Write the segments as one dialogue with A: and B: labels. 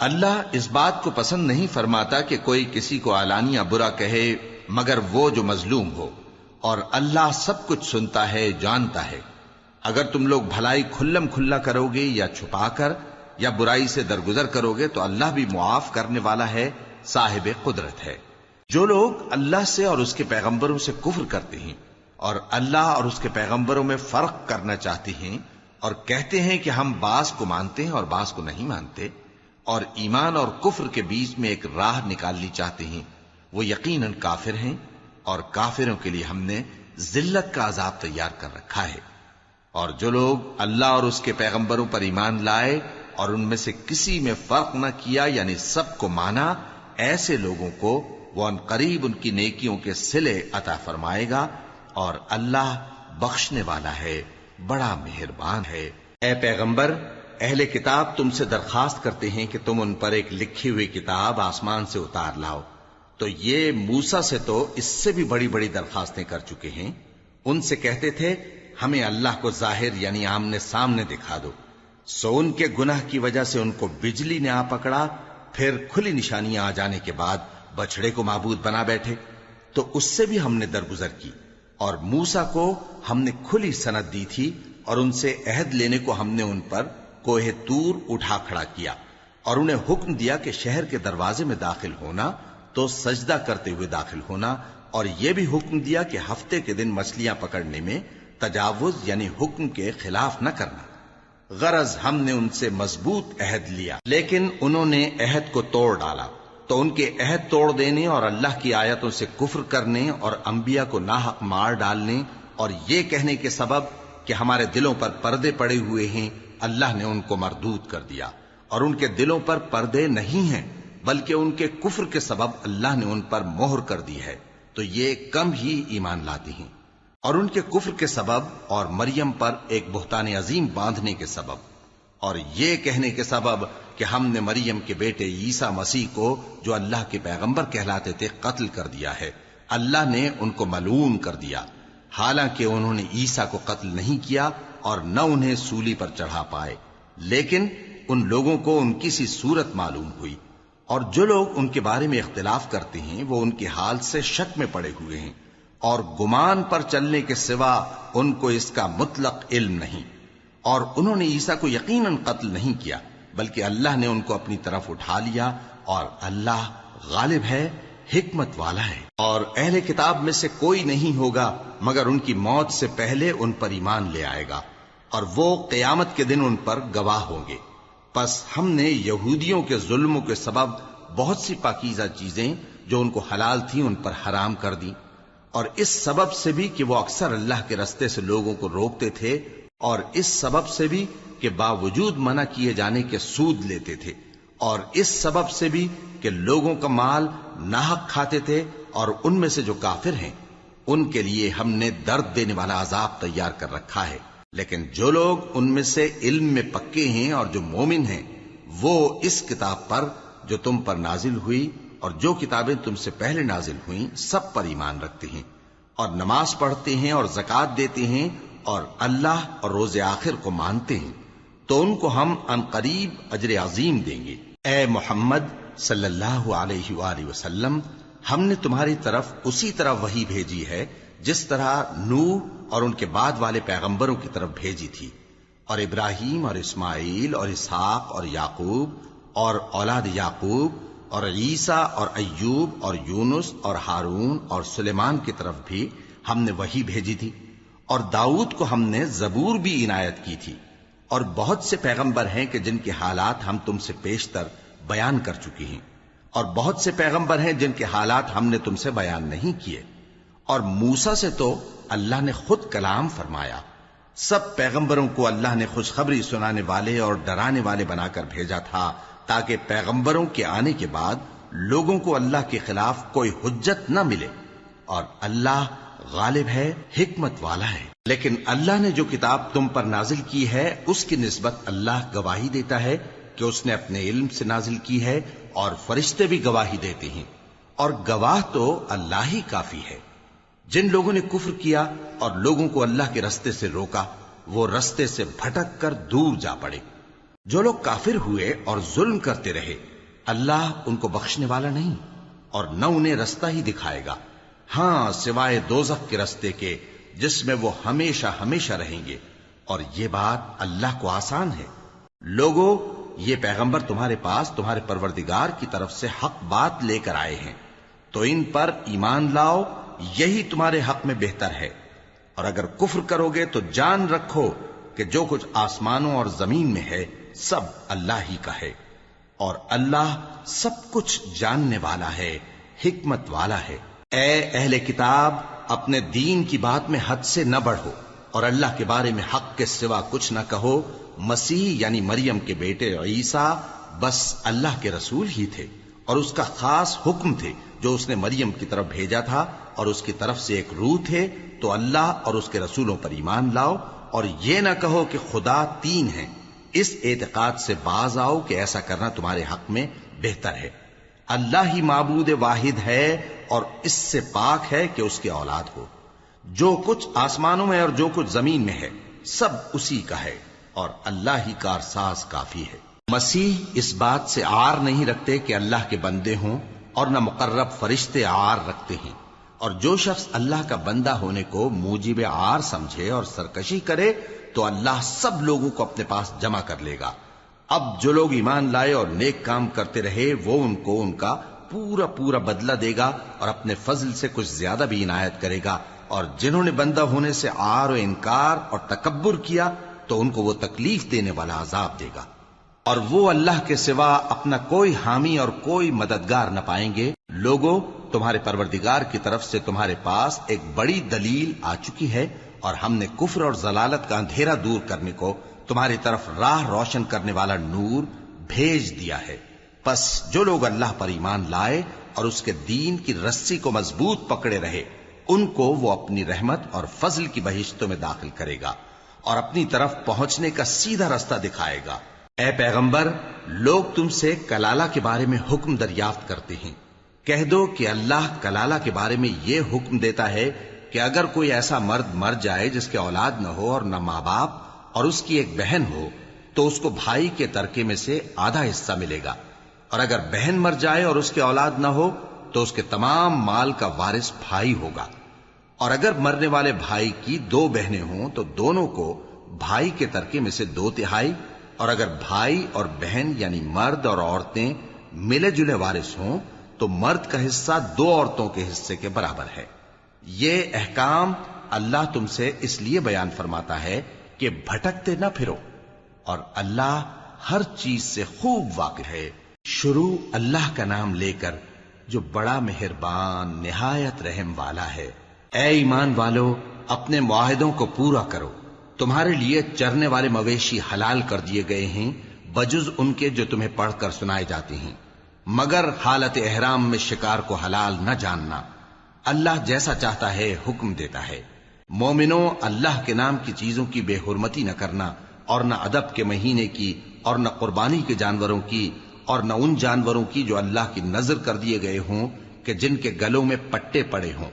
A: اللہ اس بات کو پسند نہیں فرماتا کہ کوئی کسی کو علانیہ برا کہے مگر وہ جو مظلوم ہو، اور اللہ سب کچھ سنتا ہے، جانتا ہے۔ اگر تم لوگ بھلائی کھلم کھلا کرو گے یا چھپا کر یا برائی سے درگزر کرو گے تو اللہ بھی معاف کرنے والا ہے، صاحب قدرت ہے۔ جو لوگ اللہ سے اور اس کے پیغمبروں سے کفر کرتے ہیں اور اللہ اور اس کے پیغمبروں میں فرق کرنا چاہتے ہیں اور کہتے ہیں کہ ہم بعض کو مانتے ہیں اور بعض کو نہیں مانتے، اور ایمان اور کفر کے بیچ میں ایک راہ نکالنی چاہتے ہیں، وہ یقیناً کافر ہیں، اور کافروں کے لیے ہم نے ذلت کا عذاب تیار کر رکھا ہے۔ اور جو لوگ اللہ اور اس کے پیغمبروں پر ایمان لائے اور ان میں سے کسی میں فرق نہ کیا، یعنی سب کو مانا، ایسے لوگوں کو وہ ان قریب ان کی نیکیوں کے صلے عطا فرمائے گا، اور اللہ بخشنے والا ہے، بڑا مہربان ہے۔ اے پیغمبر، اہل کتاب تم سے درخواست کرتے ہیں کہ تم ان پر ایک لکھی ہوئی کتاب آسمان سے اتار لاؤ، تو یہ موسیٰ سے تو اس سے بھی بڑی بڑی درخواستیں کر چکے ہیں۔ ان سے کہتے تھے ہمیں اللہ کو ظاہر یعنی آمنے سامنے دکھا دو، سو ان کے گناہ کی وجہ سے ان کو بجلی نے آ پکڑا، پھر کھلی نشانیاں آ جانے کے بعد بچڑے کو معبود بنا بیٹھے، تو اس سے بھی ہم نے درگزر کی۔ اور موسیٰ کو ہم نے کھلی سند دی تھی، اور ان سے عہد لینے کو ہم نے ان پر کوہ طور اٹھا کھڑا کیا، اور انہیں حکم دیا کہ شہر کے دروازے میں داخل ہونا تو سجدہ کرتے ہوئے داخل ہونا، اور یہ بھی حکم دیا کہ ہفتے کے دن مچھلیاں پکڑنے میں تجاوز یعنی حکم کے خلاف نہ کرنا۔ غرض ہم نے ان سے مضبوط عہد لیا، لیکن انہوں نے عہد کو توڑ ڈالا، تو ان کے عہد توڑ دینے اور اللہ کی آیتوں سے کفر کرنے اور انبیاء کو ناحق مار ڈالنے اور یہ کہنے کے سبب کہ ہمارے دلوں پر پردے پڑے ہوئے ہیں، اللہ نے ان کو مردود کر دیا۔ اور ان کے دلوں پر پردے نہیں ہیں، بلکہ ان کے کفر کے سبب اللہ نے ان پر مہر کر دی ہے، تو یہ کم ہی ایمان لاتے ہیں۔ اور ان کے کفر کے سبب اور مریم پر ایک بہتان عظیم باندھنے کے سبب اور یہ کہنے کے سبب کہ ہم نے مریم کے بیٹے عیسیٰ مسیح کو جو اللہ کے پیغمبر کہلاتے تھے قتل کر دیا ہے، اللہ نے ان کو ملعون کر دیا، حالانکہ انہوں نے عیسیٰ کو قتل نہیں کیا اور نہ انہیں سولی پر چڑھا پائے، لیکن ان لوگوں کو ان کی سی صورت معلوم ہوئی۔ اور جو لوگ ان کے بارے میں اختلاف کرتے ہیں وہ ان کے حال سے شک میں پڑے ہوئے ہیں، اور گمان پر چلنے کے سوا ان کو اس کا مطلق علم نہیں۔ اور انہوں نے عیسیٰ کو یقیناً قتل نہیں کیا، بلکہ اللہ نے ان کو اپنی طرف اٹھا لیا، اور اللہ غالب ہے، حکمت والا ہے۔ اور اہل کتاب میں سے کوئی نہیں ہوگا مگر ان کی موت سے پہلے ان پر ایمان لے آئے گا، اور وہ قیامت کے دن ان پر گواہ ہوں گے۔ پس ہم نے یہودیوں کے ظلموں کے سبب بہت سی پاکیزہ چیزیں جو ان کو حلال تھیں ان پر حرام کر دیں، اور اس سبب سے بھی کہ وہ اکثر اللہ کے رستے سے لوگوں کو روکتے تھے، اور اس سبب سے بھی کہ باوجود منع کیے جانے کے سود لیتے تھے، اور اس سبب سے بھی کہ لوگوں کا مال ناحق کھاتے تھے، اور ان میں سے جو کافر ہیں ان کے لیے ہم نے درد دینے والا عذاب تیار کر رکھا ہے۔ لیکن جو لوگ ان میں سے علم میں پکے ہیں اور جو مومن ہیں وہ اس کتاب پر جو تم پر نازل ہوئی اور جو کتابیں تم سے پہلے نازل ہوئیں سب پر ایمان رکھتے ہیں، اور نماز پڑھتے ہیں اور زکوٰۃ دیتے ہیں اور اللہ اور روز آخر کو مانتے ہیں، تو ان کو ہم عنقریب اجر عظیم دیں گے۔ اے محمد صلی اللہ علیہ وآلہ وسلم، ہم نے تمہاری طرف اسی طرح وحی بھیجی ہے جس طرح نوح اور ان کے بعد والے پیغمبروں کی طرف بھیجی تھی، اور ابراہیم اور اسماعیل اور اسحاق اور یعقوب اور اولاد یعقوب اور عیسیٰ اور ایوب اور یونس اور ہارون اور سلیمان کی طرف بھی ہم نے وحی بھیجی تھی، اور داؤد کو ہم نے زبور بھی عنایت کی تھی، اور بہت سے پیغمبر ہیں کہ جن کے حالات ہم تم سے پیشتر بیان کر چکے ہیں، اور بہت سے پیغمبر ہیں جن کے حالات ہم نے تم سے بیان نہیں کیے، اور موسیٰ سے تو اللہ نے خود کلام فرمایا۔ سب پیغمبروں کو اللہ نے خوشخبری سنانے والے اور ڈرانے والے بنا کر بھیجا تھا تاکہ پیغمبروں کے آنے کے بعد لوگوں کو اللہ کے خلاف کوئی حجت نہ ملے، اور اللہ غالب ہے، حکمت والا ہے۔ لیکن اللہ نے جو کتاب تم پر نازل کی ہے اس کی نسبت اللہ گواہی دیتا ہے کہ اس نے اپنے علم سے نازل کی ہے، اور فرشتے بھی گواہی دیتے ہیں، اور گواہ تو اللہ ہی کافی ہے۔ جن لوگوں نے کفر کیا اور لوگوں کو اللہ کے رستے سے روکا وہ رستے سے بھٹک کر دور جا پڑے۔ جو لوگ کافر ہوئے اور ظلم کرتے رہے اللہ ان کو بخشنے والا نہیں اور نہ انہیں رستہ ہی دکھائے گا، ہاں سوائے دوزخ کے رستے کے جس میں وہ ہمیشہ ہمیشہ رہیں گے، اور یہ بات اللہ کو آسان ہے۔ لوگو، یہ پیغمبر تمہارے پاس تمہارے پروردگار کی طرف سے حق بات لے کر آئے ہیں، تو ان پر ایمان لاؤ، یہی تمہارے حق میں بہتر ہے، اور اگر کفر کرو گے تو جان رکھو کہ جو کچھ آسمانوں اور زمین میں ہے سب اللہ ہی کا ہے، اور اللہ سب کچھ جاننے والا ہے، حکمت والا ہے۔ اے اہل کتاب، اپنے دین کی بات میں حد سے نہ بڑھو اور اللہ کے بارے میں حق کے سوا کچھ نہ کہو۔ مسیح یعنی مریم کے بیٹے عیسیٰ بس اللہ کے رسول ہی تھے اور اس کا خاص حکم تھے جو اس نے مریم کی طرف بھیجا تھا، اور اس کی طرف سے ایک روح تھے، تو اللہ اور اس کے رسولوں پر ایمان لاؤ، اور یہ نہ کہو کہ خدا تین ہیں۔ اس اعتقاد سے باز آؤ کہ ایسا کرنا تمہارے حق میں بہتر ہے۔ اللہ ہی معبود واحد ہے اور اس سے پاک ہے کہ اس کی اولاد ہو۔ جو کچھ آسمانوں میں اور جو کچھ زمین میں ہے سب اسی کا ہے، اور اللہ ہی کارساز کافی ہے۔ مسیح اس بات سے عار نہیں رکھتے کہ اللہ کے بندے ہوں، اور نہ مقرب فرشتے عار رکھتے ہیں، اور جو شخص اللہ کا بندہ ہونے کو موجب عار سمجھے اور سرکشی کرے تو اللہ سب لوگوں کو اپنے پاس جمع کر لے گا۔ اب جو لوگ ایمان لائے اور نیک کام کرتے رہے وہ ان کو ان کا پورا پورا بدلہ دے گا اور اپنے فضل سے کچھ زیادہ بھی عنایت کرے گا، اور جنہوں نے بندہ ہونے سے عار و انکار اور تکبر کیا تو ان کو وہ تکلیف دینے والا عذاب دے گا، اور وہ اللہ کے سوا اپنا کوئی حامی اور کوئی مددگار نہ پائیں گے۔ لوگوں، تمہارے پروردگار کی طرف سے تمہارے پاس ایک بڑی دلیل آ چکی ہے، اور ہم نے کفر اور ضلالت کا اندھیرا دور کرنے کو تمہاری طرف راہ روشن کرنے والا نور بھیج دیا ہے۔ پس جو لوگ اللہ پر ایمان لائے اور اس کے دین کی رسی کو مضبوط پکڑے رہے ان کو وہ اپنی رحمت اور فضل کی بہشتوں میں داخل کرے گا اور اپنی طرف پہنچنے کا سیدھا رستہ دکھائے گا۔ اے پیغمبر، لوگ تم سے کلالہ کے بارے میں حکم دریافت کرتے ہیں، کہہ دو کہ اللہ کلالہ کے بارے میں یہ حکم دیتا ہے کہ اگر کوئی ایسا مرد مر جائے جس کے اولاد نہ ہو اور نہ ماں باپ اور اس کی ایک بہن ہو تو اس کو بھائی کے ترکے میں سے آدھا حصہ ملے گا، اور اگر بہن مر جائے اور اس کے اولاد نہ ہو تو اس کے تمام مال کا وارث بھائی ہوگا، اور اگر مرنے والے بھائی کی دو بہنیں ہوں تو دونوں کو بھائی کے ترکے میں سے 2/3، اور اگر بھائی اور بہن یعنی مرد اور عورتیں ملے جلے وارث ہوں تو مرد کا حصہ 2 عورتوں کے حصے کے برابر ہے۔ یہ احکام اللہ تم سے اس لیے بیان فرماتا ہے کہ بھٹکتے نہ پھرو، اور اللہ ہر چیز سے خوب واقف ہے۔ شروع اللہ کا نام لے کر جو بڑا مہربان نہایت رحم والا ہے۔ اے ایمان والو، اپنے معاہدوں کو پورا کرو۔ تمہارے لیے چرنے والے مویشی حلال کر دیے گئے ہیں بجز ان کے جو تمہیں پڑھ کر سنائے جاتے ہیں، مگر حالت احرام میں شکار کو حلال نہ جاننا۔ اللہ جیسا چاہتا ہے حکم دیتا ہے۔ مومنوں، اللہ کے نام کی چیزوں کی بے حرمتی نہ کرنا، اور نہ ادب کے مہینے کی، اور نہ قربانی کے جانوروں کی، اور نہ ان جانوروں کی جو اللہ کی نذر کر دیے گئے ہوں کہ جن کے گلوں میں پٹے پڑے ہوں،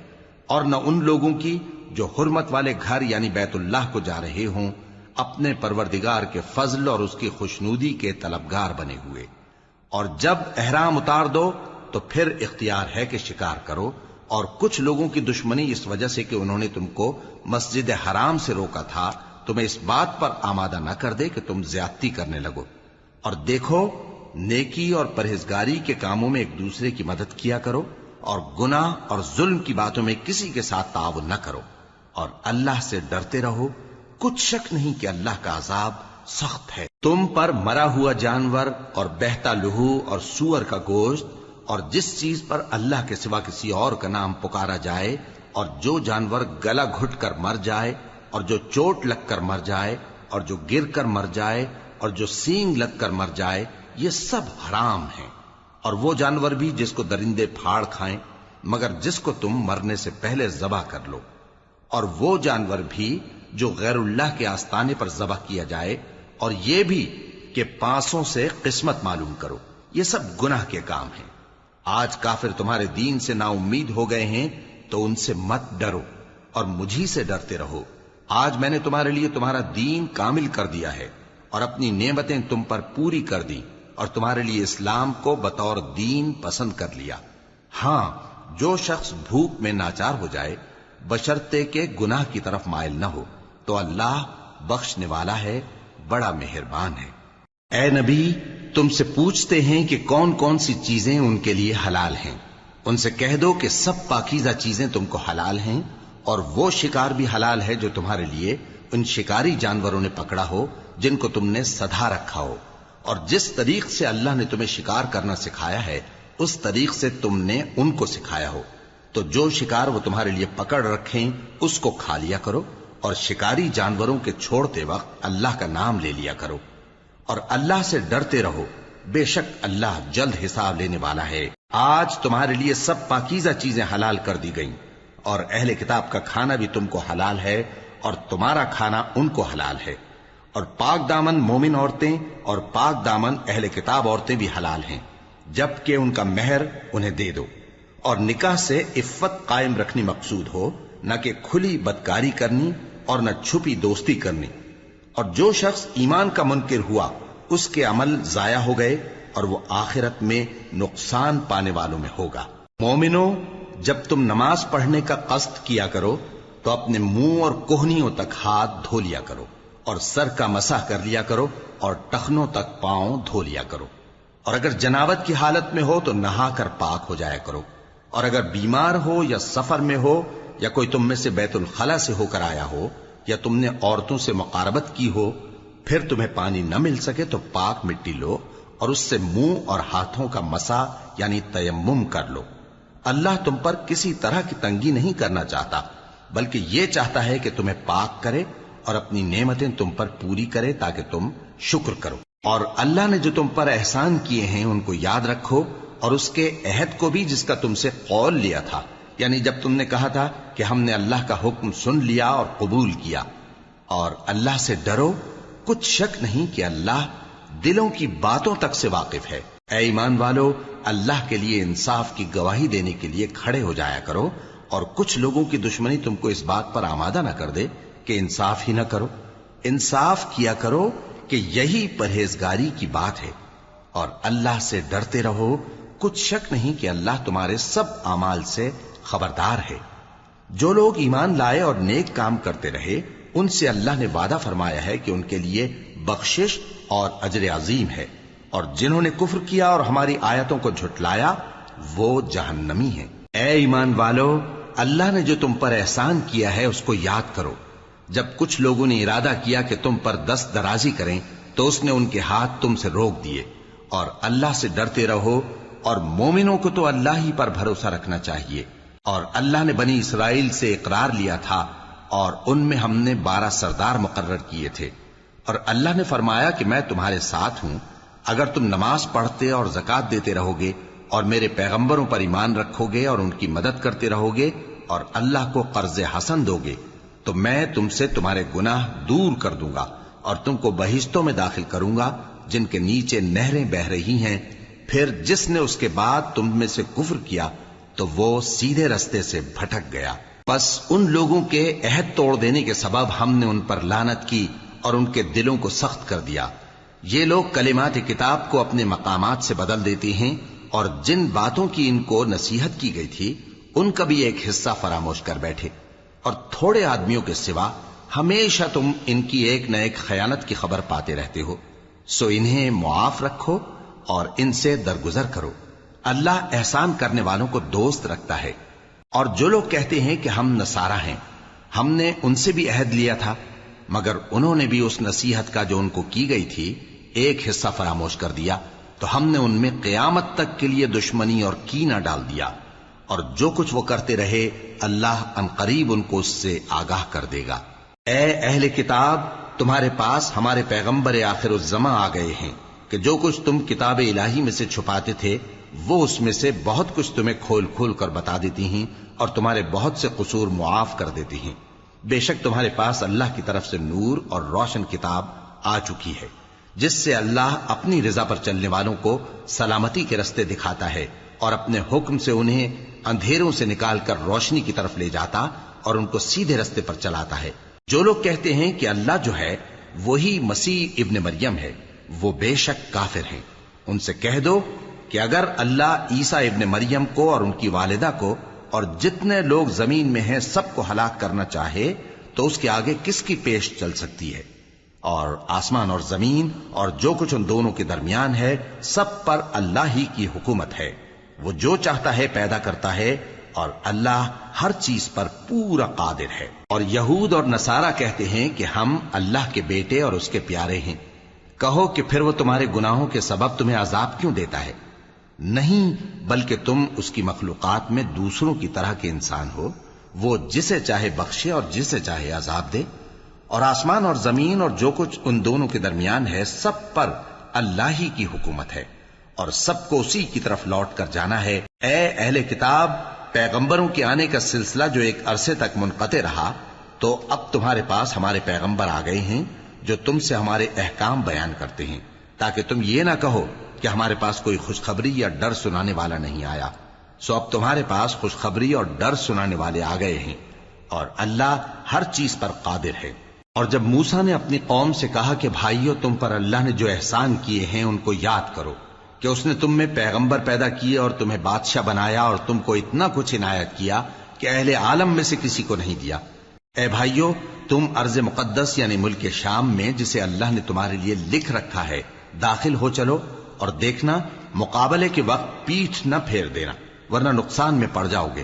A: اور نہ ان لوگوں کی جو حرمت والے گھر یعنی بیت اللہ کو جا رہے ہوں اپنے پروردگار کے فضل اور اس کی خوشنودی کے طلبگار بنے ہوئے۔ اور جب احرام اتار دو تو پھر اختیار ہے کہ شکار کرو، اور کچھ لوگوں کی دشمنی اس وجہ سے کہ انہوں نے تم کو مسجد حرام سے روکا تھا تمہیں اس بات پر آمادہ نہ کر دے کہ تم زیادتی کرنے لگو۔ اور دیکھو، نیکی اور پرہیزگاری کے کاموں میں ایک دوسرے کی مدد کیا کرو، اور گناہ اور ظلم کی باتوں میں کسی کے ساتھ تعاون نہ کرو، اور اللہ سے ڈرتے رہو۔ کچھ شک نہیں کہ اللہ کا عذاب سخت ہے۔ تم پر مرا ہوا جانور اور بہتا لہو اور سور کا گوشت اور جس چیز پر اللہ کے سوا کسی اور کا نام پکارا جائے، اور جو جانور گلا گھٹ کر مر جائے، اور جو چوٹ لگ کر مر جائے، اور جو گر کر مر جائے، اور جو سینگ لگ کر مر جائے، یہ سب حرام ہیں۔ اور وہ جانور بھی جس کو درندے پھاڑ کھائیں، مگر جس کو تم مرنے سے پہلے ذبح کر لو، اور وہ جانور بھی جو غیر اللہ کے آستانے پر ذبح کیا جائے، اور یہ بھی کہ پانسوں سے قسمت معلوم کرو، یہ سب گناہ کے کام ہیں۔ آج کافر تمہارے دین سے نا امید ہو گئے ہیں تو ان سے مت ڈرو اور مجھی سے ڈرتے رہو۔ آج میں نے تمہارے لیے تمہارا دین کامل کر دیا ہے، اور اپنی نعمتیں تم پر پوری کر دی اور تمہارے لیے اسلام کو بطور دین پسند کر لیا۔ ہاں، جو شخص بھوک میں ناچار ہو جائے بشرطے کہ گناہ کی طرف مائل نہ ہو تو اللہ بخشنے والا ہے، بڑا مہربان ہے۔ اے نبی، تم سے پوچھتے ہیں کہ کون کون سی چیزیں ان کے لیے حلال ہیں۔ ان سے کہہ دو کہ سب پاکیزہ چیزیں تم کو حلال ہیں، اور وہ شکار بھی حلال ہے جو تمہارے لیے ان شکاری جانوروں نے پکڑا ہو جن کو تم نے سدھا رکھا ہو، اور جس طریق سے اللہ نے تمہیں شکار کرنا سکھایا ہے اس طریق سے تم نے ان کو سکھایا ہو، تو جو شکار وہ تمہارے لیے پکڑ رکھیں اس کو کھا لیا کرو، اور شکاری جانوروں کے چھوڑتے وقت اللہ کا نام لے لیا کرو، اور اللہ سے ڈرتے رہو، بے شک اللہ جلد حساب لینے والا ہے۔ آج تمہارے لیے سب پاکیزہ چیزیں حلال کر دی گئیں، اور اہل کتاب کا کھانا بھی تم کو حلال ہے اور تمہارا کھانا ان کو حلال ہے، اور پاک دامن مومن عورتیں اور پاک دامن اہل کتاب عورتیں بھی حلال ہیں، جبکہ ان کا مہر انہیں دے دو، اور نکاح سے عفت قائم رکھنی مقصود ہو، نہ کہ کھلی بدکاری کرنی اور نہ چھپی دوستی کرنی۔ اور جو شخص ایمان کا منکر ہوا اس کے عمل ضائع ہو گئے اور وہ آخرت میں نقصان پانے والوں میں ہوگا۔ مومنو، جب تم نماز پڑھنے کا قصد کیا کرو تو اپنے منہ اور کوہنیوں تک ہاتھ دھو لیا کرو، اور سر کا مسح کر لیا کرو، اور ٹخنوں تک پاؤں دھو لیا کرو، اور اگر جنابت کی حالت میں ہو تو نہا کر پاک ہو جایا کرو، اور اگر بیمار ہو یا سفر میں ہو یا کوئی تم میں سے بیت الخلا سے ہو کر آیا ہو یا تم نے عورتوں سے مقاربت کی ہو، پھر تمہیں پانی نہ مل سکے تو پاک مٹی لو اور اس سے منہ اور ہاتھوں کا مسح یعنی تیمم کر لو۔ اللہ تم پر کسی طرح کی تنگی نہیں کرنا چاہتا، بلکہ یہ چاہتا ہے کہ تمہیں پاک کرے اور اپنی نعمتیں تم پر پوری کرے تاکہ تم شکر کرو۔ اور اللہ نے جو تم پر احسان کیے ہیں ان کو یاد رکھو، اور اس کے عہد کو بھی جس کا تم سے قول لیا تھا، یعنی جب تم نے کہا تھا کہ ہم نے اللہ کا حکم سن لیا اور قبول کیا۔ اور اللہ سے ڈرو، کچھ شک نہیں کہ اللہ دلوں کی باتوں تک سے واقف ہے۔ اے ایمان والو، اللہ کے لیے انصاف کی گواہی دینے کے لیے کھڑے ہو جایا کرو، اور کچھ لوگوں کی دشمنی تم کو اس بات پر آمادہ نہ کر دے کہ انصاف ہی نہ کرو۔ انصاف کیا کرو کہ یہی پرہیزگاری کی بات ہے، اور اللہ سے ڈرتے رہو، کچھ شک نہیں کہ اللہ تمہارے سب اعمال سے خبردار ہے۔ جو لوگ ایمان لائے اور نیک کام کرتے رہے ان سے اللہ نے وعدہ فرمایا ہے کہ ان کے لیے بخشش اور اجر عظیم ہے، اور جنہوں نے کفر کیا اور ہماری آیتوں کو جھٹلایا وہ جہنمی ہیں۔ اے ایمان والو، اللہ نے جو تم پر احسان کیا ہے اس کو یاد کرو۔ جب کچھ لوگوں نے ارادہ کیا کہ تم پر دست درازی کریں تو اس نے ان کے ہاتھ تم سے روک دیے، اور اللہ سے ڈرتے رہو، اور مومنوں کو تو اللہ ہی پر بھروسہ رکھنا چاہیے۔ اور اللہ نے بنی اسرائیل سے اقرار لیا تھا اور ان میں ہم نے 12 سردار مقرر کیے تھے، اور اللہ نے فرمایا کہ میں تمہارے ساتھ ہوں، اگر تم نماز پڑھتے اور زکوٰۃ دیتے رہو گے اور میرے پیغمبروں پر ایمان رکھو گے اور ان کی مدد کرتے رہو گے اور اللہ کو قرض حسن دو گے تو میں تم سے تمہارے گناہ دور کر دوں گا اور تم کو بہشتوں میں داخل کروں گا جن کے نیچے نہریں بہ رہی ہیں۔ پھر جس نے اس کے بعد تم میں سے کفر کیا تو وہ سیدھے رستے سے بھٹک گیا۔ پس ان لوگوں کے عہد توڑ دینے کے سبب ہم نے ان پر لعنت کی اور ان کے دلوں کو سخت کر دیا۔ یہ لوگ کلمات کتاب کو اپنے مقامات سے بدل دیتے ہیں، اور جن باتوں کی ان کو نصیحت کی گئی تھی ان کا بھی ایک حصہ فراموش کر بیٹھے، اور تھوڑے آدمیوں کے سوا ہمیشہ تم ان کی ایک نہ ایک خیانت کی خبر پاتے رہتے ہو، سو انہیں معاف رکھو اور ان سے درگزر کرو۔ اللہ احسان کرنے والوں کو دوست رکھتا ہے۔ اور جو لوگ کہتے ہیں کہ ہم نصارہ ہیں، ہم نے ان سے بھی عہد لیا تھا، مگر انہوں نے بھی اس نصیحت کا جو ان کو کی گئی تھی ایک حصہ فراموش کر دیا، تو ہم نے ان میں قیامت تک کے لیے دشمنی اور کینہ ڈال دیا، اور جو کچھ وہ کرتے رہے اللہ عنقریب ان کو اس سے آگاہ کر دے گا۔ اے اہل کتاب، تمہارے پاس ہمارے پیغمبر آخر الزماں آ گئے ہیں کہ جو کچھ تم کتاب الہی میں سے چھپاتے تھے وہ اس میں سے بہت کچھ تمہیں کھول کھول کر بتا دیتی ہیں اور تمہارے بہت سے قصور معاف کر دیتی ہیں۔ بے شک تمہارے پاس اللہ کی طرف سے نور اور روشن کتاب آ چکی ہے، جس سے اللہ اپنی رضا پر چلنے والوں کو سلامتی کے رستے دکھاتا ہے اور اپنے حکم سے انہیں اندھیروں سے نکال کر روشنی کی طرف لے جاتا اور ان کو سیدھے رستے پر چلاتا ہے۔ جو لوگ کہتے ہیں کہ اللہ جو ہے وہی مسیح ابن مریم ہے، وہ بے شک کافر ہیں۔ ان سے کہہ دو کہ اگر اللہ عیسیٰ ابن مریم کو اور ان کی والدہ کو اور جتنے لوگ زمین میں ہیں سب کو ہلاک کرنا چاہے تو اس کے آگے کس کی پیش چل سکتی ہے؟ اور آسمان اور زمین اور جو کچھ ان دونوں کے درمیان ہے سب پر اللہ ہی کی حکومت ہے۔ وہ جو چاہتا ہے پیدا کرتا ہے، اور اللہ ہر چیز پر پورا قادر ہے۔ اور یہود اور نصارہ کہتے ہیں کہ ہم اللہ کے بیٹے اور اس کے پیارے ہیں۔ کہو کہ پھر وہ تمہارے گناہوں کے سبب تمہیں عذاب کیوں دیتا ہے؟ نہیں، بلکہ تم اس کی مخلوقات میں دوسروں کی طرح کے انسان ہو، وہ جسے چاہے بخشے اور جسے چاہے عذاب دے۔ اور آسمان اور زمین اور جو کچھ ان دونوں کے درمیان ہے سب پر اللہ ہی کی حکومت ہے، اور سب کو اسی کی طرف لوٹ کر جانا ہے۔ اے اہل کتاب، پیغمبروں کے آنے کا سلسلہ جو ایک عرصے تک منقطع رہا، تو اب تمہارے پاس ہمارے پیغمبر آ گئے ہیں جو تم سے ہمارے احکام بیان کرتے ہیں، تاکہ تم یہ نہ کہو کہ ہمارے پاس کوئی خوشخبری یا ڈر سنانے والا نہیں آیا۔ سو اب تمہارے پاس خوشخبری اور ڈر سنانے والے آ گئے ہیں، اور اللہ ہر چیز پر قادر ہے۔ اور جب موسیٰ نے اپنی قوم سے کہا کہ بھائیو، تم پر اللہ نے جو احسان کیے ہیں ان کو یاد کرو، کہ اس نے تم میں پیغمبر پیدا کیے اور تمہیں بادشاہ بنایا اور تم کو اتنا کچھ عنایت کیا کہ اہل عالم میں سے کسی کو نہیں دیا۔ اے بھائیو، تم ارض مقدس یعنی ملک شام میں، جسے اللہ نے تمہارے لیے لکھ رکھا ہے، داخل ہو چلو، اور دیکھنا مقابلے کے وقت پیٹھ نہ پھیر دینا، ورنہ نقصان میں پڑ جاؤ گے۔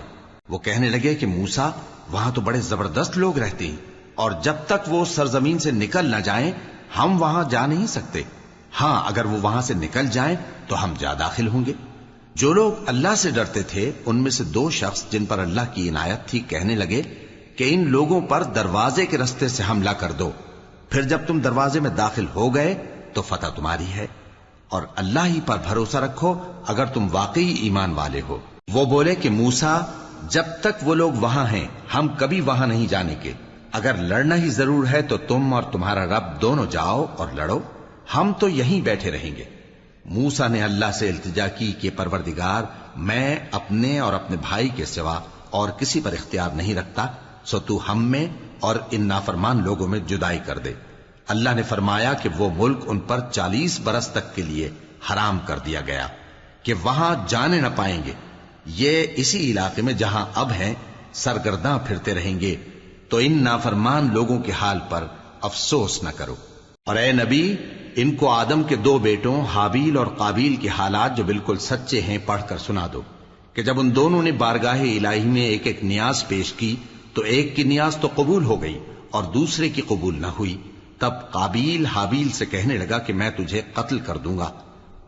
A: وہ کہنے لگے کہ موسیٰ، وہاں تو بڑے زبردست لوگ رہتے ہیں، اور جب تک وہ سرزمین سے نکل نہ جائیں ہم وہاں جا نہیں سکتے۔ ہاں، اگر وہ وہاں سے نکل جائیں تو ہم جا داخل ہوں گے۔ جو لوگ اللہ سے ڈرتے تھے ان میں سے دو شخص جن پر اللہ کی عنایت تھی کہنے لگے کہ ان لوگوں پر دروازے کے رستے سے حملہ کر دو، پھر جب تم دروازے میں داخل ہو گئے تو فتح تمہاری ہے، اور اللہ ہی پر بھروسہ رکھو اگر تم واقعی ایمان والے ہو۔ وہ بولے کہ موسیٰ، جب تک وہ لوگ وہاں ہیں ہم کبھی وہاں نہیں جانے کے، اگر لڑنا ہی ضرور ہے تو تم اور تمہارا رب دونوں جاؤ اور لڑو، ہم تو یہیں بیٹھے رہیں گے۔ موسیٰ نے اللہ سے التجا کی کہ پروردگار، میں اپنے اور اپنے بھائی کے سوا اور کسی پر اختیار نہیں رکھتا، سو تو ہم میں اور ان نافرمان لوگوں میں جدائی کر دے۔ اللہ نے فرمایا کہ وہ ملک ان پر 40 برس تک کے لیے حرام کر دیا گیا کہ وہاں جانے نہ پائیں گے۔ یہ اسی علاقے میں جہاں اب ہیں سرگرداں پھرتے رہیں گے، تو ان نافرمان لوگوں کے حال پر افسوس نہ کرو۔ اور اے نبی، ان کو آدم کے 2 بیٹوں حابیل اور قابیل کے حالات جو بالکل سچے ہیں پڑھ کر سنا دو، کہ جب ان دونوں نے بارگاہ الہی میں ایک ایک نیاز پیش کی تو ایک کی نیاز تو قبول ہو گئی اور دوسرے کی قبول نہ ہوئی۔ تب قابیل حابیل سے کہنے لگا کہ میں تجھے قتل کر دوں گا۔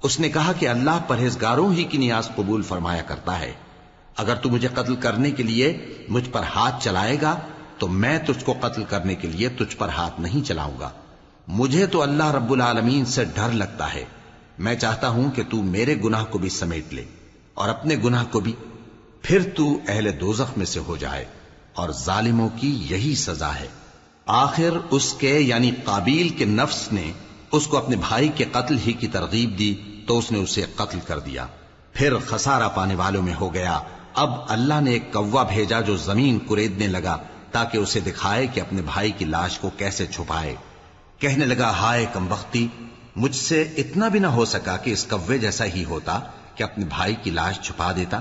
A: اس نے کہا کہ اللہ پرہیزگاروں ہی کی نیاز قبول فرمایا کرتا ہے، اگر تو مجھے قتل کرنے کے لیے مجھ پر ہاتھ چلائے گا تو میں تجھ کو قتل کرنے کے لیے تجھ پر ہاتھ نہیں چلاؤں گا۔ مجھے تو اللہ رب العالمین سے ڈر لگتا ہے، میں چاہتا ہوں کہ تو میرے گناہ کو بھی سمیٹ لے اور اپنے گناہ کو بھی، پھر تو اہل دوزخ میں سے ہو جائے، اور ظالموں کی یہی سزا ہے۔ آخر اس کے یعنی قابیل کے نفس نے اس کو اپنے بھائی کے قتل ہی کی ترغیب دی تو اس نے اسے قتل کر دیا، پھر خسارہ پانے والوں میں ہو گیا۔ اب اللہ نے ایک کوا بھیجا جو زمین کریدنے لگا تاکہ اسے دکھائے کہ اپنے بھائی کی لاش کو کیسے چھپائے۔ کہنے لگا، ہائے کمبختی، مجھ سے اتنا بھی نہ ہو سکا کہ اس کوے جیسا ہی ہوتا کہ اپنے بھائی کی لاش چھپا دیتا۔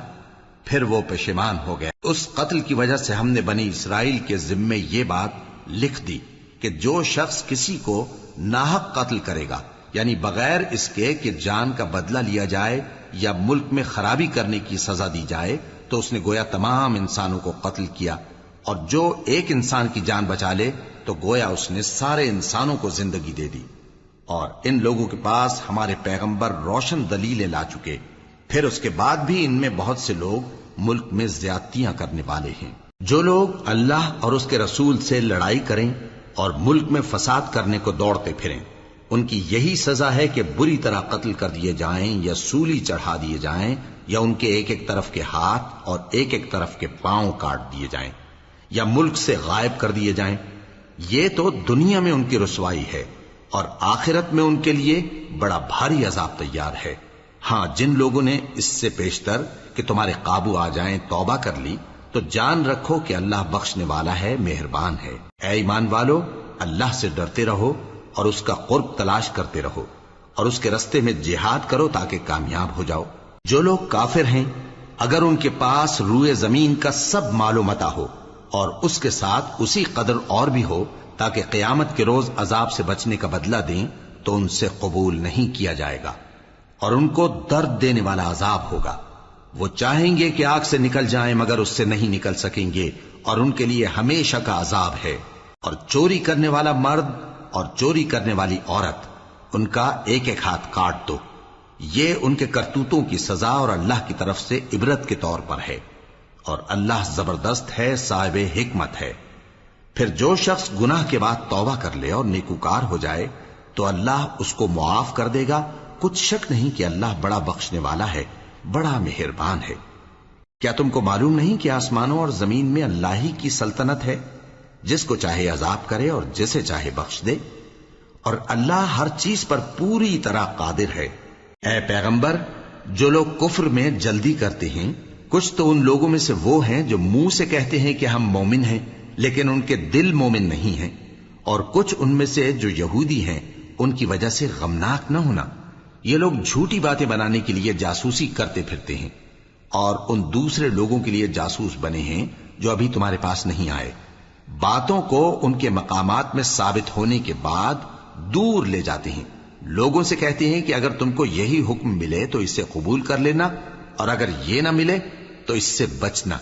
A: پھر وہ پشیمان ہو گیا۔ اس قتل کی وجہ سے ہم نے بنی اسرائیل کے ذمے یہ بات لکھ دی کہ جو شخص کسی کو ناحق قتل کرے گا، یعنی بغیر اس کے کہ جان کا بدلہ لیا جائے یا ملک میں خرابی کرنے کی سزا دی جائے، تو اس نے گویا تمام انسانوں کو قتل کیا، اور جو ایک انسان کی جان بچا لے تو گویا اس نے سارے انسانوں کو زندگی دے دی۔ اور ان لوگوں کے پاس ہمارے پیغمبر روشن دلیلیں لا چکے، پھر اس کے بعد بھی ان میں بہت سے لوگ ملک میں زیادتیاں کرنے والے ہیں۔ جو لوگ اللہ اور اس کے رسول سے لڑائی کریں اور ملک میں فساد کرنے کو دوڑتے پھریں، ان کی یہی سزا ہے کہ بری طرح قتل کر دیے جائیں یا سولی چڑھا دیے جائیں، یا ان کے ایک ایک طرف کے ہاتھ اور ایک ایک طرف کے پاؤں کاٹ دیے جائیں، یا ملک سے غائب کر دیے جائیں۔ یہ تو دنیا میں ان کی رسوائی ہے، اور آخرت میں ان کے لیے بڑا بھاری عذاب تیار ہے۔ ہاں، جن لوگوں نے اس سے پیشتر کہ تمہارے قابو آ جائیں توبہ کر لی تو جان رکھو کہ اللہ بخشنے والا ہے، مہربان ہے۔ اے ایمان والو، اللہ سے ڈرتے رہو اور اس کا قرب تلاش کرتے رہو اور اس کے رستے میں جہاد کرو تاکہ کامیاب ہو جاؤ۔ جو لوگ کافر ہیں اگر ان کے پاس روئے زمین کا سب مال و متاع ہو اور اس کے ساتھ اسی قدر اور بھی ہو تاکہ قیامت کے روز عذاب سے بچنے کا بدلہ دیں تو ان سے قبول نہیں کیا جائے گا اور ان کو درد دینے والا عذاب ہوگا۔ وہ چاہیں گے کہ آگ سے نکل جائیں مگر اس سے نہیں نکل سکیں گے اور ان کے لیے ہمیشہ کا عذاب ہے۔ اور چوری کرنے والا مرد اور چوری کرنے والی عورت ان کا ایک ایک ہاتھ کاٹ دو، یہ ان کے کرتوتوں کی سزا اور اللہ کی طرف سے عبرت کے طور پر ہے، اور اللہ زبردست ہے، صاحب حکمت ہے۔ پھر جو شخص گناہ کے بعد توبہ کر لے اور نیکوکار ہو جائے تو اللہ اس کو معاف کر دے گا، کچھ شک نہیں کہ اللہ بڑا بخشنے والا ہے، بڑا مہربان ہے۔ کیا تم کو معلوم نہیں کہ آسمانوں اور زمین میں اللہ ہی کی سلطنت ہے، جس کو چاہے عذاب کرے اور جسے چاہے بخش دے، اور اللہ ہر چیز پر پوری طرح قادر ہے۔ اے پیغمبر، جو لوگ کفر میں جلدی کرتے ہیں کچھ تو ان لوگوں میں سے وہ ہیں جو منہ سے کہتے ہیں کہ ہم مومن ہیں لیکن ان کے دل مومن نہیں ہیں، اور کچھ ان میں سے جو یہودی ہیں ان کی وجہ سے غمناک نہ ہونا۔ یہ لوگ جھوٹی باتیں بنانے کے لیے جاسوسی کرتے پھرتے ہیں اور ان دوسرے لوگوں کے لیے جاسوس بنے ہیں جو ابھی تمہارے پاس نہیں آئے، باتوں کو ان کے مقامات میں ثابت ہونے کے بعد دور لے جاتے ہیں، لوگوں سے کہتے ہیں کہ اگر تم کو یہی حکم ملے تو اسے قبول کر لینا اور اگر یہ نہ ملے تو اس سے بچنا،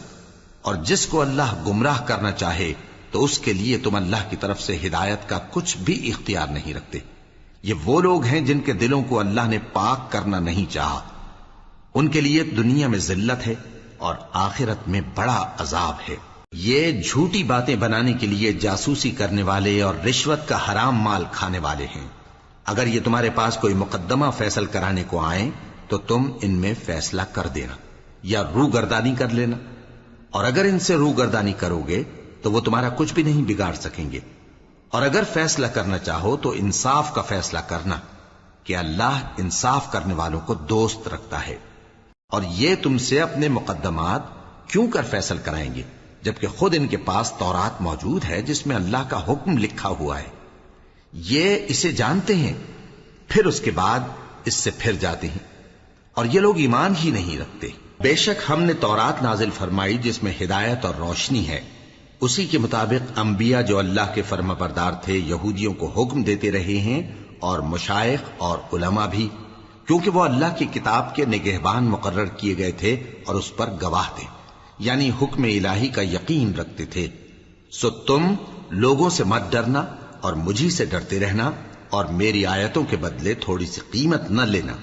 A: اور جس کو اللہ گمراہ کرنا چاہے تو اس کے لیے تم اللہ کی طرف سے ہدایت کا کچھ بھی اختیار نہیں رکھتے۔ یہ وہ لوگ ہیں جن کے دلوں کو اللہ نے پاک کرنا نہیں چاہا، ان کے لیے دنیا میں ذلت ہے اور آخرت میں بڑا عذاب ہے۔ یہ جھوٹی باتیں بنانے کے لیے جاسوسی کرنے والے اور رشوت کا حرام مال کھانے والے ہیں۔ اگر یہ تمہارے پاس کوئی مقدمہ فیصل کرانے کو آئیں تو تم ان میں فیصلہ کر دینا یا روگردانی کر لینا، اور اگر ان سے روگردانی کرو گے تو وہ تمہارا کچھ بھی نہیں بگاڑ سکیں گے، اور اگر فیصلہ کرنا چاہو تو انصاف کا فیصلہ کرنا کہ اللہ انصاف کرنے والوں کو دوست رکھتا ہے۔ اور یہ تم سے اپنے مقدمات کیوں کر فیصل کرائیں گے جبکہ خود ان کے پاس تورات موجود ہے جس میں اللہ کا حکم لکھا ہوا ہے، یہ اسے جانتے ہیں پھر اس کے بعد اس سے پھر جاتے ہیں، اور یہ لوگ ایمان ہی نہیں رکھتے۔ بے شک ہم نے تورات نازل فرمائی جس میں ہدایت اور روشنی ہے، اسی کے مطابق انبیاء جو اللہ کے فرما بردار تھے یہودیوں کو حکم دیتے رہے ہیں، اور مشائخ اور علماء بھی، کیونکہ وہ اللہ کی کتاب کے نگہبان مقرر کیے گئے تھے اور اس پر گواہ تھے، یعنی حکم الہی کا یقین رکھتے تھے۔ سو تم لوگوں سے مت ڈرنا اور مجھی سے ڈرتے رہنا، اور میری آیتوں کے بدلے تھوڑی سی قیمت نہ لینا،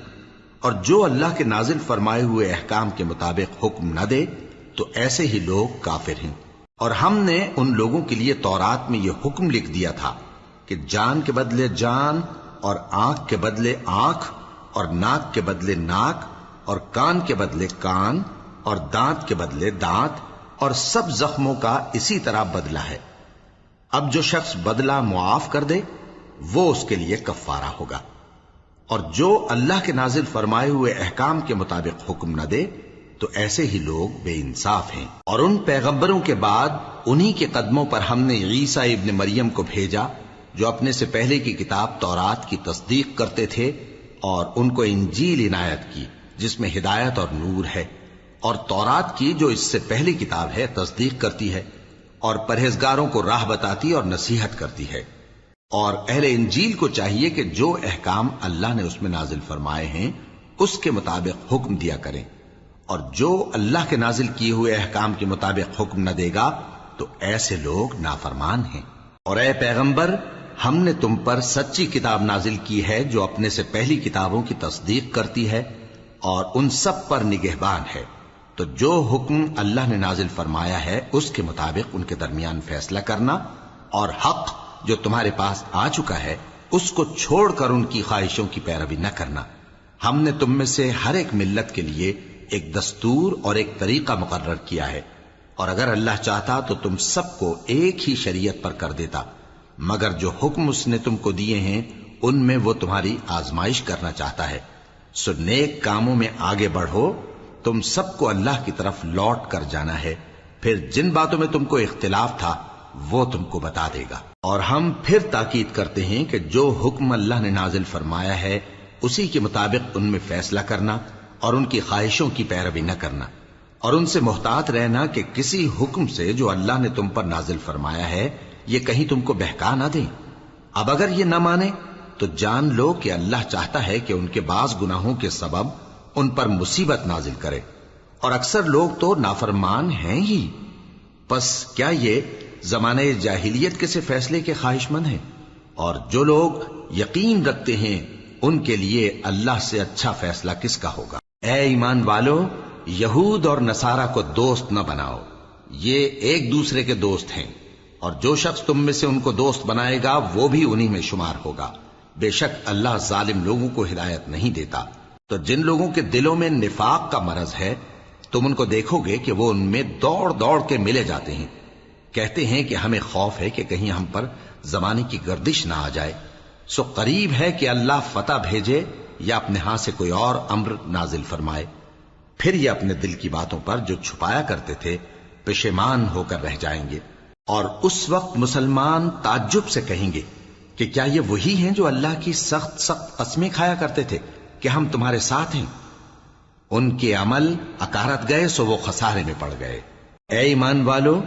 A: اور جو اللہ کے نازل فرمائے ہوئے احکام کے مطابق حکم نہ دے تو ایسے ہی لوگ کافر ہیں۔ اور ہم نے ان لوگوں کے لیے تورات میں یہ حکم لکھ دیا تھا کہ جان کے بدلے جان، اور آنکھ کے بدلے آنکھ، اور ناک کے بدلے ناک، اور کان کے بدلے کان، اور دانت کے بدلے دانت، اور سب زخموں کا اسی طرح بدلہ ہے۔ اب جو شخص بدلہ معاف کر دے وہ اس کے لیے کفارہ ہوگا، اور جو اللہ کے نازل فرمائے ہوئے احکام کے مطابق حکم نہ دے تو ایسے ہی لوگ بے انصاف ہیں۔ اور ان پیغمبروں کے بعد انہی کے قدموں پر ہم نے عیسیٰ ابن مریم کو بھیجا جو اپنے سے پہلے کی کتاب تورات کی تصدیق کرتے تھے، اور ان کو انجیل عنایت کی جس میں ہدایت اور نور ہے، اور تورات کی جو اس سے پہلی کتاب ہے تصدیق کرتی ہے اور پرہیزگاروں کو راہ بتاتی اور نصیحت کرتی ہے۔ اور اہل انجیل کو چاہیے کہ جو احکام اللہ نے اس میں نازل فرمائے ہیں اس کے مطابق حکم دیا کریں، اور جو اللہ کے نازل کیے ہوئے احکام کے مطابق حکم نہ دے گا تو ایسے لوگ نافرمان ہیں۔ اور اے پیغمبر، ہم نے تم پر سچی کتاب نازل کی ہے جو اپنے سے پہلی کتابوں کی تصدیق کرتی ہے اور ان سب پر نگہبان ہے، تو جو حکم اللہ نے نازل فرمایا ہے اس کے مطابق ان کے درمیان فیصلہ کرنا، اور حق جو تمہارے پاس آ چکا ہے اس کو چھوڑ کر ان کی خواہشوں کی پیروی نہ کرنا۔ ہم نے تم میں سے ہر ایک ملت کے لیے ایک دستور اور ایک طریقہ مقرر کیا ہے، اور اگر اللہ چاہتا تو تم سب کو ایک ہی شریعت پر کر دیتا، مگر جو حکم اس نے تم کو دیے ہیں ان میں وہ تمہاری آزمائش کرنا چاہتا ہے۔ سو نیک کاموں میں آگے بڑھو، تم سب کو اللہ کی طرف لوٹ کر جانا ہے۔ پھر جن باتوں میں تم کو اختلاف تھا وہ تم کو بتا دے گا۔ اور ہم پھر تاکید کرتے ہیں کہ جو حکم اللہ نے نازل فرمایا ہے اسی کے مطابق ان میں فیصلہ کرنا اور ان کی خواہشوں کی پیروی نہ کرنا، اور ان سے محتاط رہنا کہ کسی حکم سے جو اللہ نے تم پر نازل فرمایا ہے یہ کہیں تم کو بہکا نہ دیں۔ اب اگر یہ نہ مانے تو جان لو کہ اللہ چاہتا ہے کہ ان کے بعض گناہوں کے سبب ان پر مصیبت نازل کرے، اور اکثر لوگ تو نافرمان ہیں ہی۔ پس کیا یہ زمانہ جاہلیت کے سے فیصلے کے خواہش مند ہیں؟ اور جو لوگ یقین رکھتے ہیں ان کے لیے اللہ سے اچھا فیصلہ کس کا ہوگا؟ اے ایمان والو، یہود اور نصارہ کو دوست نہ بناؤ، یہ ایک دوسرے کے دوست ہیں، اور جو شخص تم میں سے ان کو دوست بنائے گا وہ بھی انہی میں شمار ہوگا۔ بے شک اللہ ظالم لوگوں کو ہدایت نہیں دیتا۔ تو جن لوگوں کے دلوں میں نفاق کا مرض ہے تم ان کو دیکھو گے کہ وہ ان میں دوڑ دوڑ کے ملے جاتے ہیں، کہتے ہیں کہ ہمیں خوف ہے کہ کہیں ہم پر زمانے کی گردش نہ آ جائے، سو قریب ہے کہ اللہ فتح بھیجے یا اپنے ہاں سے کوئی اور امر نازل فرمائے، پھر یہ اپنے دل کی باتوں پر جو چھپایا کرتے تھے پشیمان ہو کر رہ جائیں گے۔ اور اس وقت مسلمان تعجب سے کہیں گے کہ کیا یہ وہی ہیں جو اللہ کی سخت سخت قسمیں کھایا کرتے تھے کہ ہم تمہارے ساتھ ہیں؟ ان کے عمل اکارت گئے سو وہ خسارے میں پڑ گئے۔ اے ایمان والو،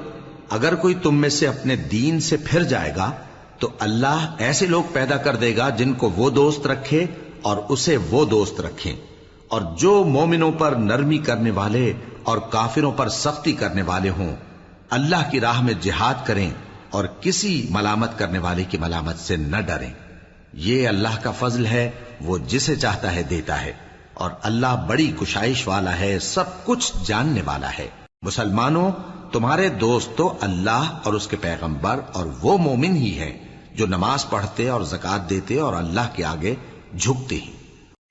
A: اگر کوئی تم میں سے اپنے دین سے پھر جائے گا تو اللہ ایسے لوگ پیدا کر دے گا جن کو وہ دوست رکھے اور اسے وہ دوست رکھیں، اور جو مومنوں پر نرمی کرنے والے اور کافروں پر سختی کرنے والے ہوں، اللہ کی راہ میں جہاد کریں اور کسی ملامت کرنے والے کی ملامت سے نہ ڈریں۔ یہ اللہ کا فضل ہے، وہ جسے چاہتا ہے دیتا ہے، اور اللہ بڑی کشائش والا ہے، سب کچھ جاننے والا ہے۔ مسلمانوں، تمہارے دوست تو اللہ اور اس کے پیغمبر اور وہ مومن ہی ہیں جو نماز پڑھتے اور زکوٰۃ دیتے اور اللہ کے آگے جھکتے ہیں۔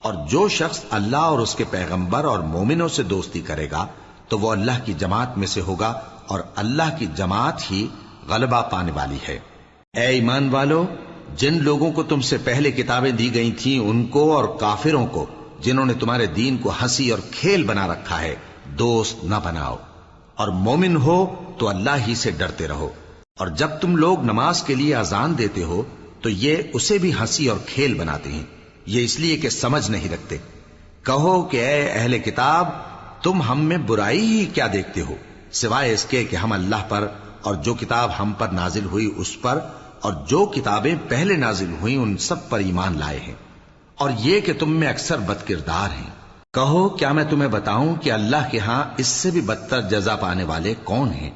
A: اور جو شخص اللہ اور اس کے پیغمبر اور مومنوں سے دوستی کرے گا تو وہ اللہ کی جماعت میں سے ہوگا، اور اللہ کی جماعت ہی غلبہ پانے والی ہے۔ اے ایمان والو، جن لوگوں کو تم سے پہلے کتابیں دی گئی تھیں ان کو اور کافروں کو جنہوں نے تمہارے دین کو ہنسی اور کھیل بنا رکھا ہے دوست نہ بناؤ، اور مومن ہو تو اللہ ہی سے ڈرتے رہو۔ اور جب تم لوگ نماز کے لیے اذان دیتے ہو تو یہ اسے بھی ہنسی اور کھیل بناتے ہیں، یہ اس لیے کہ سمجھ نہیں رکھتے۔ کہو کہ اے اہل کتاب، تم ہم میں برائی ہی کیا دیکھتے ہو، سوائے اس کے کہ ہم اللہ پر اور جو کتاب ہم پر نازل ہوئی اس پر اور جو کتابیں پہلے نازل ہوئیں ان سب پر ایمان لائے ہیں، اور یہ کہ تم میں اکثر بد کردار ہیں۔ کہو کیا میں تمہیں بتاؤں کہ اللہ کے ہاں اس سے بھی بدتر جزا پانے والے کون ہیں؟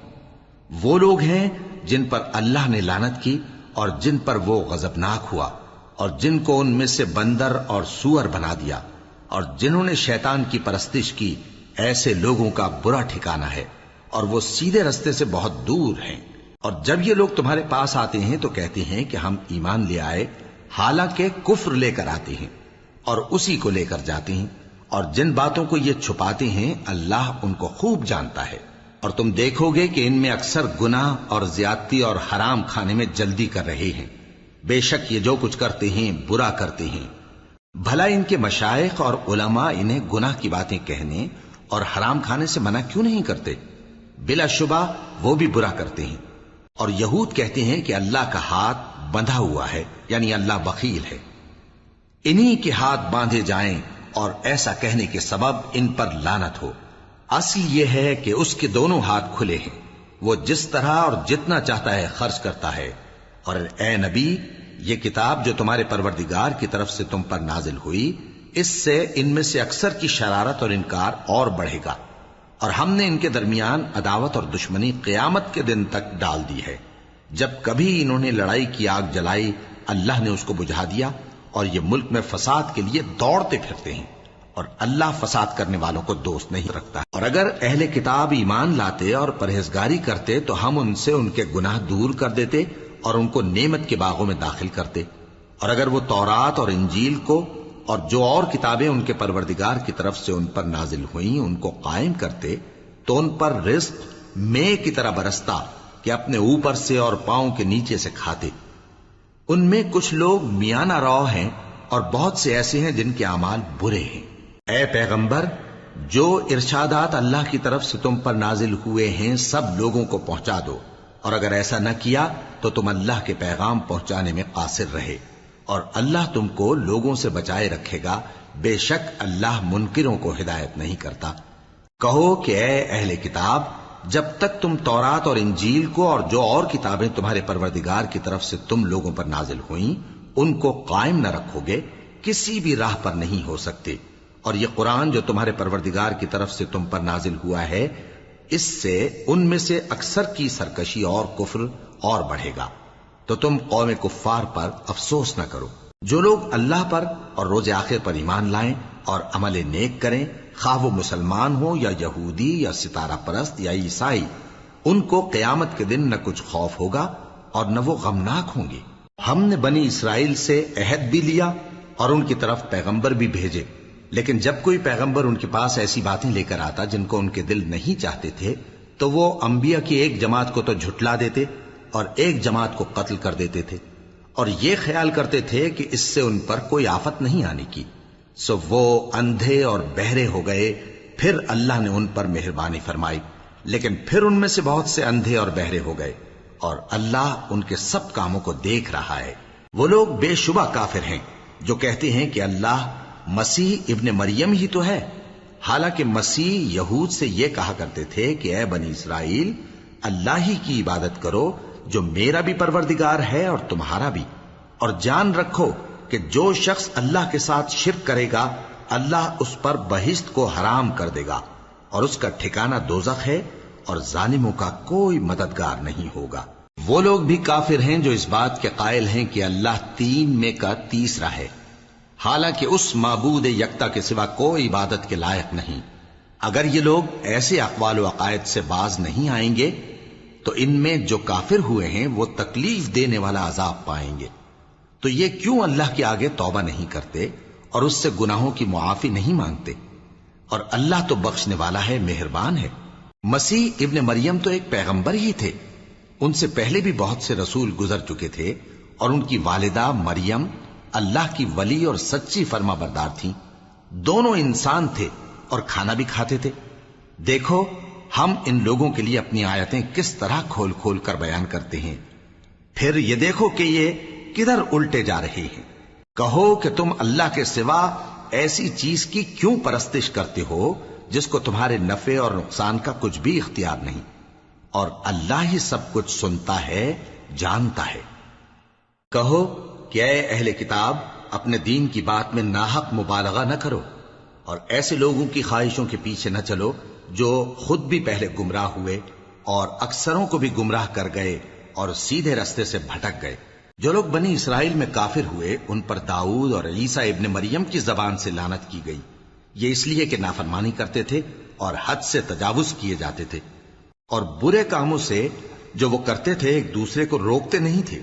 A: وہ لوگ ہیں جن پر اللہ نے لعنت کی اور جن پر وہ غضبناک ہوا، اور جن کو ان میں سے بندر اور سور بنا دیا، اور جنہوں نے شیطان کی پرستش کی، ایسے لوگوں کا برا ٹھکانہ ہے، اور وہ سیدھے رستے سے بہت دور ہیں۔ اور جب یہ لوگ تمہارے پاس آتے ہیں تو کہتے ہیں کہ ہم ایمان لے آئے، حالانکہ کفر لے کر آتے ہیں اور اسی کو لے کر جاتے ہیں، اور جن باتوں کو یہ چھپاتے ہیں اللہ ان کو خوب جانتا ہے۔ اور تم دیکھو گے کہ ان میں اکثر گناہ اور زیادتی اور حرام کھانے میں جلدی کر رہے ہیں، بے شک یہ جو کچھ کرتے ہیں برا کرتے ہیں۔ بھلا ان کے مشائخ اور علماء انہیں گناہ کی باتیں کہنے اور حرام کھانے سے منع کیوں نہیں کرتے؟ بلا شبہ وہ بھی برا کرتے ہیں۔ اور یہود کہتے ہیں کہ اللہ کا ہاتھ بندھا ہوا ہے، یعنی اللہ بخیل ہے، انہی کے ہاتھ باندھے جائیں، اور ایسا کہنے کے سبب ان پر لعنت ہو۔ اصل یہ ہے کہ اس کے دونوں ہاتھ کھلے ہیں، وہ جس طرح اور جتنا چاہتا ہے خرچ کرتا ہے۔ اور اے نبی، یہ کتاب جو تمہارے پروردگار کی طرف سے تم پر نازل ہوئی، اس سے ان میں سے اکثر کی شرارت اور انکار اور بڑھے گا، اور ہم نے ان کے درمیان عداوت اور دشمنی قیامت کے دن تک ڈال دی ہے۔ جب کبھی انہوں نے لڑائی کی آگ جلائی اللہ نے اس کو بجھا دیا، اور یہ ملک میں فساد کے لیے دوڑتے پھرتے ہیں، اور اللہ فساد کرنے والوں کو دوست نہیں رکھتا۔ اور اگر اہل کتاب ایمان لاتے اور پرہیزگاری کرتے تو ہم ان سے ان کے گناہ دور کر دیتے اور ان کو نعمت کے باغوں میں داخل کرتے۔ اور اگر وہ تورات اور انجیل کو اور جو اور کتابیں ان کے پروردگار کی طرف سے ان پر نازل ہوئیں ان کو قائم کرتے تو ان پر رزق مے کی طرح برستا کہ اپنے اوپر سے اور پاؤں کے نیچے سے کھاتے۔ ان میں کچھ لوگ میانہ رو ہیں اور بہت سے ایسے ہیں جن کے اعمال برے ہیں۔ اے پیغمبر، جو ارشادات اللہ کی طرف سے تم پر نازل ہوئے ہیں سب لوگوں کو پہنچا دو، اور اگر ایسا نہ کیا تو تم اللہ کے پیغام پہنچانے میں قاصر رہے، اور اللہ تم کو لوگوں سے بچائے رکھے گا، بے شک اللہ منکروں کو ہدایت نہیں کرتا۔ کہو کہ اے اہل کتاب، جب تک تم تورات اور انجیل کو اور جو اور کتابیں تمہارے پروردگار کی طرف سے تم لوگوں پر نازل ہوئیں ان کو قائم نہ رکھو گے، کسی بھی راہ پر نہیں ہو سکتے۔ اور یہ قرآن جو تمہارے پروردگار کی طرف سے تم پر نازل ہوا ہے، اس سے ان میں سے اکثر کی سرکشی اور کفر اور بڑھے گا، تو تم قوم کفار پر افسوس نہ کرو۔ جو لوگ اللہ پر اور روز آخر پر ایمان لائیں اور عمل نیک کریں، خواہ وہ مسلمان ہو یا یہودی یا ستارہ پرست یا عیسائی، ان کو قیامت کے دن نہ کچھ خوف ہوگا اور نہ وہ غمناک ہوں گے۔ ہم نے بنی اسرائیل سے عہد بھی لیا اور ان کی طرف پیغمبر بھی بھیجے، لیکن جب کوئی پیغمبر ان کے پاس ایسی باتیں لے کر آتا جن کو ان کے دل نہیں چاہتے تھے تو وہ انبیاء کی ایک جماعت کو تو جھٹلا دیتے اور ایک جماعت کو قتل کر دیتے تھے، اور یہ خیال کرتے تھے کہ اس سے ان پر کوئی آفت نہیں آنے کی، سو وہ اندھے اور بہرے ہو گئے۔ پھر اللہ نے ان پر مہربانی فرمائی، لیکن پھر ان میں سے بہت سے اندھے اور بہرے ہو گئے، اور اللہ ان کے سب کاموں کو دیکھ رہا ہے۔ وہ لوگ بے شبہ کافر ہیں جو کہتے ہیں کہ اللہ مسیح ابن مریم ہی تو ہے، حالانکہ مسیح یہود سے یہ کہا کرتے تھے کہ اے بنی اسرائیل، اللہ ہی کی عبادت کرو جو میرا بھی پروردگار ہے اور تمہارا بھی، اور جان رکھو کہ جو شخص اللہ کے ساتھ شرک کرے گا اللہ اس پر بہشت کو حرام کر دے گا، اور اس کا ٹھکانہ دوزخ ہے، اور ظالموں کا کوئی مددگار نہیں ہوگا۔ وہ لوگ بھی کافر ہیں جو اس بات کے قائل ہیں کہ اللہ تین میں کا تیسرا ہے، حالانکہ اس معبود یکتا کے سوا کوئی عبادت کے لائق نہیں۔ اگر یہ لوگ ایسے اقوال و عقائد سے باز نہیں آئیں گے تو ان میں جو کافر ہوئے ہیں وہ تکلیف دینے والا عذاب پائیں گے۔ تو یہ کیوں اللہ کے آگے توبہ نہیں کرتے اور اس سے گناہوں کی معافی نہیں مانگتے؟ اور اللہ تو بخشنے والا ہے، مہربان ہے۔ مسیح ابن مریم تو ایک پیغمبر ہی تھے، ان سے پہلے بھی بہت سے رسول گزر چکے تھے، اور ان کی والدہ مریم اللہ کی ولی اور سچی فرما بردار تھیں، دونوں انسان تھے اور کھانا بھی کھاتے تھے۔ دیکھو ہم ان لوگوں کے لیے اپنی آیتیں کس طرح کھول کھول کر بیان کرتے ہیں، پھر یہ دیکھو کہ یہ کدھر الٹے جا رہے ہیں۔ کہو کہ تم اللہ کے سوا ایسی چیز کی کیوں پرستش کرتے ہو جس کو تمہارے نفع اور نقصان کا کچھ بھی اختیار نہیں، اور اللہ ہی سب کچھ سنتا ہے، جانتا ہے۔ کہو کہ اے اہل کتاب، اپنے دین کی بات میں ناحق مبالغہ نہ کرو، اور ایسے لوگوں کی خواہشوں کے پیچھے نہ چلو جو خود بھی پہلے گمراہ ہوئے اور اکثروں کو بھی گمراہ کر گئے اور سیدھے رستے سے بھٹک گئے۔ جو لوگ بنی اسرائیل میں کافر ہوئے ان پر داؤد اور عیسیٰ ابن مریم کی زبان سے لعنت کی گئی، یہ اس لیے کہ نافرمانی کرتے تھے اور حد سے تجاوز کیے جاتے تھے، اور برے کاموں سے جو وہ کرتے تھے ایک دوسرے کو روکتے نہیں تھے،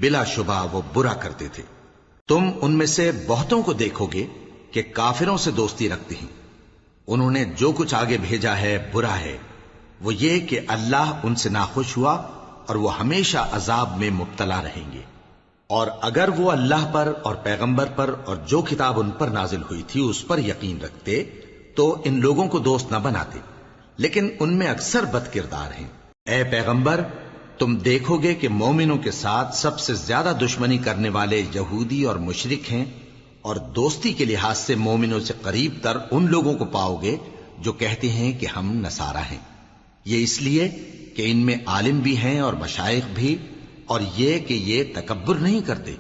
A: بلا شبہ وہ برا کرتے تھے۔ تم ان میں سے بہتوں کو دیکھو گے کہ کافروں سے دوستی رکھتے ہیں، انہوں نے جو کچھ آگے بھیجا ہے برا ہے، وہ یہ کہ اللہ ان سے ناخوش ہوا اور وہ ہمیشہ عذاب میں مبتلا رہیں گے۔ اور اگر وہ اللہ پر اور پیغمبر پر اور جو کتاب ان پر نازل ہوئی تھی اس پر یقین رکھتے تو ان لوگوں کو دوست نہ بناتے، لیکن ان میں اکثر بد کردار ہیں۔ اے پیغمبر، تم دیکھو گے کہ مومنوں کے ساتھ سب سے زیادہ دشمنی کرنے والے یہودی اور مشرک ہیں، اور دوستی کے لحاظ سے مومنوں سے قریب تر ان لوگوں کو پاؤ گے جو کہتے ہیں کہ ہم نصارہ ہیں، یہ اس لیے کہ ان میں عالم بھی ہیں اور مشائخ بھی، اور یہ کہ یہ تکبر نہیں کرتے۔